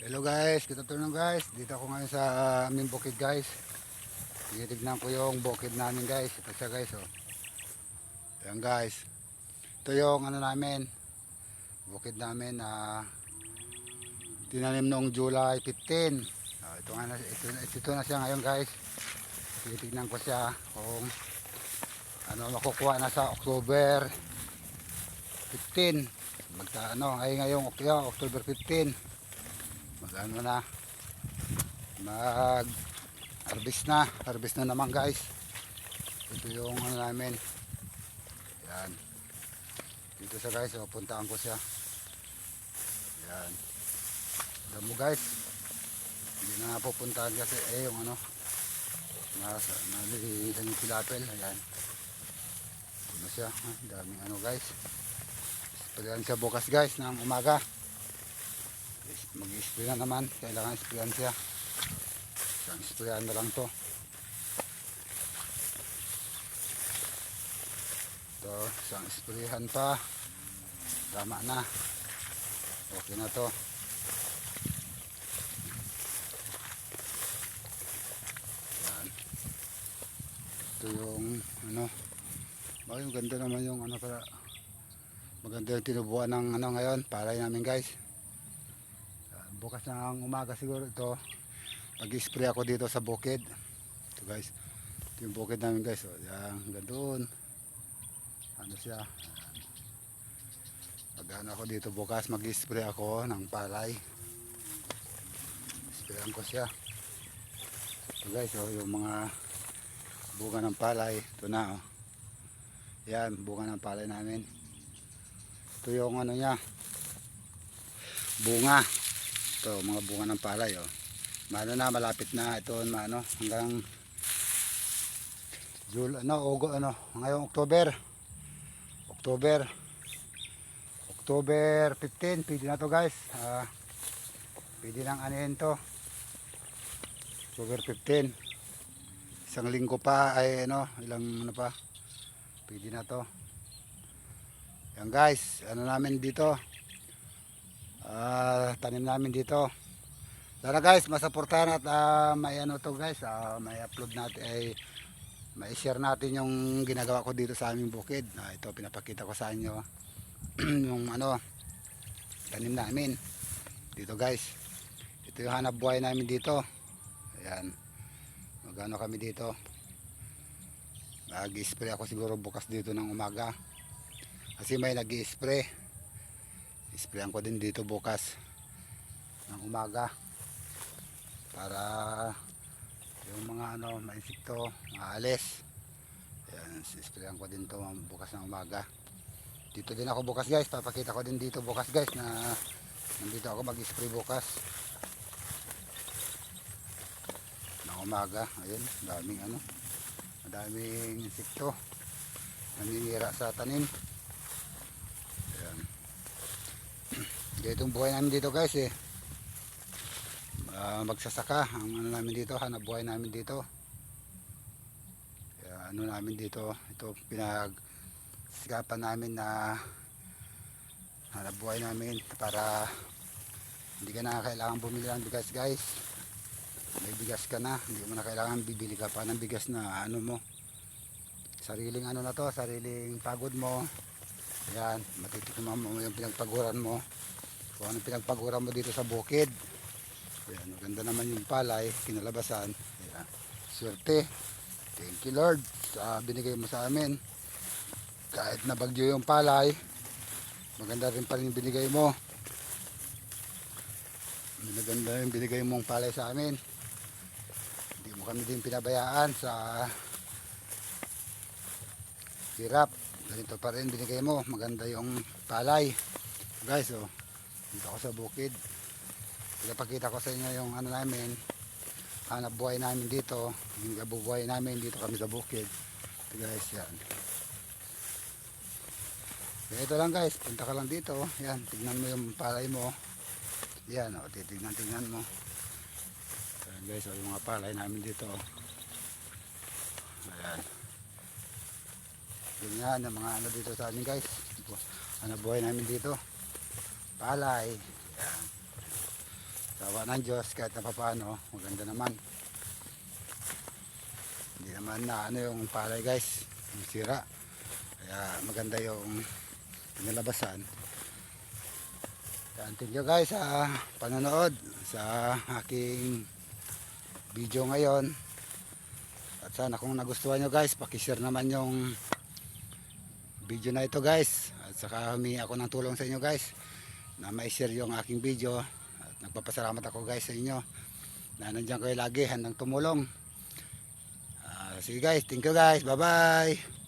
Hello guys, good afternoon guys. Dito ako ngayon sa aming bukid guys. Tinitignan ko yung bukid namin guys. Ito siya guys oh. Ayan guys. Ito yung ano namin. Bukid namin na tinanim noong July 15. Ito na siya ngayon guys. Tinitignan ko siya kung ano makukuha na sa October 15. Ay ngayong October 15. Magano na mag harvest na naman guys. Ito yung ano namin. Yan. Dito siya guys, puntaan ko siya. Yan. Damo guys. Hindi na napupuntahan kasi yung ano nalilisan yung pilapel. Ayan. Ito siya. Daming ano guys. Pagyan siya bukas guys ng umaga. Mag-i-spray na naman, kailangan sprayan siya. Isang sprayan na lang to. Ito, isang sprayan pa, tama na, okay na to. Yan. Ito yung ano, ganda naman yung ano, para maganda yung tinubuan ng ano ngayon, palay namin guys. Bukas ng umaga siguro ito mag-spray ako dito sa bukid. Ito guys, ito yung bukid namin guys. Yan, gandun. Ano siya, mag-ano ako dito bukas, mag-spray ako ng palay. Sprayan ko siya. Ito guys, yung mga bunga ng palay. Ito na yan, bunga ng palay namin. Ito yung ano niya, bunga. Ito, mga bunga ng palay na, malapit na ito hanggang ngayong October 15, pwede na to guys. Pwede nang anihin to. October 15. Isang linggo pa ilang pa. Pwede na to. Yan guys, namin dito. Tanim namin dito. Tara guys, masuportahan at may to guys, may upload natin, may share natin yung ginagawa ko dito sa aming bukid. Ito pinapakita ko sa inyo yung tanim namin dito guys. Ito yung hanap buhay namin dito. Ayan, magano kami dito, mag-spray ako siguro bukas dito ng umaga kasi may nag-i-spray. Isprayan ko din dito bukas ng umaga para yung mga insekto maalis. Ayan, isprayan ko din to bukas ng umaga. Dito din ako bukas guys, papakita ko din dito bukas guys na nandito ako mag-spray bukas ng umaga. Ayun, daming insekto naninira sa tanim. Itong buhay namin dito guys magsasaka ang namin dito, hanap buhay namin dito. Kaya namin dito, ito pinagsikapan namin na hanap buhay namin para hindi ka na kailangan bumili ng bigas guys. May bigas ka na, hindi mo na kailangan bibili ka pa ng bigas na mo, sariling na to, sariling pagod mo. Ayan, matitikman mo yung pinagpaguran mo, kung anong pinagpaguran mo dito sa bukid. Ayan, maganda naman yung palay, kinalabasan. Ayan, swerte. Thank you Lord sa binigay mo sa amin. Kahit na bagyo yung palay, maganda rin pa rin binigay mo. Maganda yung binigay mong palay sa amin. Hindi mo kami din pinabayaan sa hirap. Ganito pa rin binigay mo, maganda yung palay guys. Dito ako sa bukid, pinapakita ko sa inyo yung namin, hanap buhay namin dito, yung buhay namin dito kami sa bukid. Ito guys, yan. Kaya ito lang guys, punta ka lang dito, yan, tignan mo yung palay mo. Yan titignan mo. Yan guys, yung mga palay namin dito. Ayan. Yan yung mga dito sa amin guys, hanap buhay namin dito, palay. Yan. Sawa ng Diyos kahit na papaano, maganda naman. Hindi naman na ano yung palay guys, yung sira. Kaya maganda yung pinalabasan. Thank you guys sa panonood sa aking video ngayon. At sana kung nagustuhan nyo guys, pakishare naman yung video na ito guys. At saka humingi ako ng tulong sa inyo guys na ma-share yung aking video. At nagpapasalamat ako guys sa inyo na nandiyan kayo lagi handang tumulong. Sige guys, thank you guys, bye bye.